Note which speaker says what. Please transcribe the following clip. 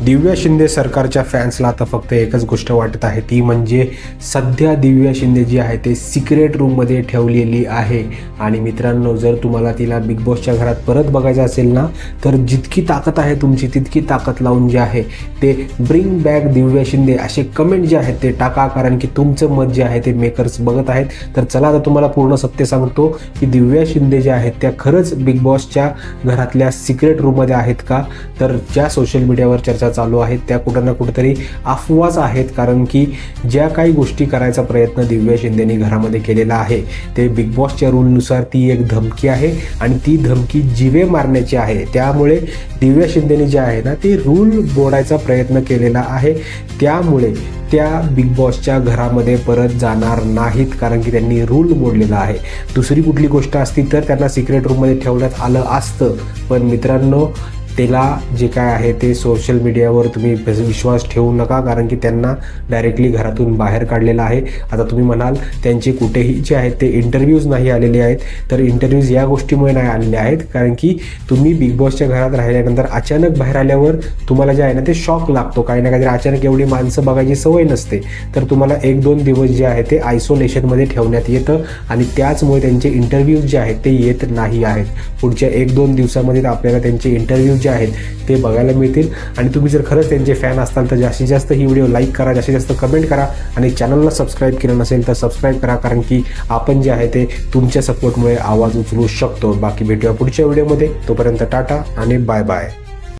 Speaker 1: दिव्या शिंदे सरकारच्या फॅन्सला आता फक्त एकच गोष्ट वाटत आहे, ती म्हणजे सध्या दिव्या शिंदे जी आहे ते सिक्रेट रूममध्ये ठेवलेली आहे. आणि मित्रांनो, जर तुम्हाला तिला बिग बॉसच्या घरात परत बघायचं असेल ना, तर जितकी ताकद आहे तुमची तितकी ताकद लावून जे आहे ते ब्रिंग बॅक दिव्या शिंदे असे कमेंट जे आहेत ते टाका, कारण की तुमचं मत जे आहे ते मेकर्स बघत आहेत. तर चला आता तुम्हाला पूर्ण सत्य सांगतो की दिव्या शिंदे ज्या आहेत त्या खरंच बिग बॉसच्या घरातल्या सिक्रेट रूममध्ये आहेत का. तर ज्या सोशल मीडियावर चर्चा चालू आहेत त्या कुठं ना कुठेतरी अफवाच आहेत, कारण की ज्या काही गोष्टी करायचा प्रयत्न दिव्या शिंदेनी घरामध्ये केलेला आहे ते बिग बॉसच्या रूलनुसार ती एक धमकी आहे आणि ती धमकी जीवे मारण्याची आहे. त्यामुळे दिव्या शिंदेनी जे आहे ना ते रूल मोडायचा प्रयत्न केलेला आहे. त्यामुळे त्या बिग बॉसच्या घरामध्ये परत जाणार नाहीत, कारण की त्यांनी रूल मोडलेला आहे. दुसरी कुठली गोष्ट असती तर त्यांना सिक्रेट रूममध्ये ठेवण्यात आलं असतं. पण मित्रांनो, त्याला जे काय आहे ते सोशल मीडियावर तुम्ही विश्वास ठेवू नका, कारण की त्यांना डायरेक्टली घरातून बाहेर काढलेलं आहे. आता तुम्ही म्हणाल त्यांचे कुठेही जे आहेत ते इंटरव्ह्यूज नाही आलेले आहेत, तर इंटरव्ह्यूज या गोष्टीमुळे नाही आलेले आहेत कारण की तुम्ही बिग बॉसच्या घरात राहिल्यानंतर अचानक बाहेर आल्यावर तुम्हाला जे आहे ना ते शॉक लागतो. काही ना काहीतरी अचानक एवढी माणसं बघायची सवय नसते, तर तुम्हाला 1-2 दिवस जे आहे ते आयसोलेशनमध्ये ठेवण्यात येतं आणि त्याचमुळे त्यांचे इंटरव्ह्यूज जे आहेत ते येत नाही आहेत. पुढच्या 1-2 दिवसामध्ये आपल्याला त्यांचे इंटरव्ह्यूज जे आहेत ते बघायला मिळतील. आणि तुम्ही जर खरंच त्यांचे फॅन असाल तर जास्तीत जास्त ही व्हिडिओ लाईक करा, जास्तीत जास्त कमेंट करा आणि चॅनलला सबस्क्राईब केलं नसेल तर सबस्क्राईब करा, कारण की आपण जे आहे ते तुमच्या सपोर्टमुळे आवाज उचलू शकतो. बाकी भेटूया पुढच्या व्हिडिओमध्ये. तोपर्यंत टाटा आणि बाय बाय.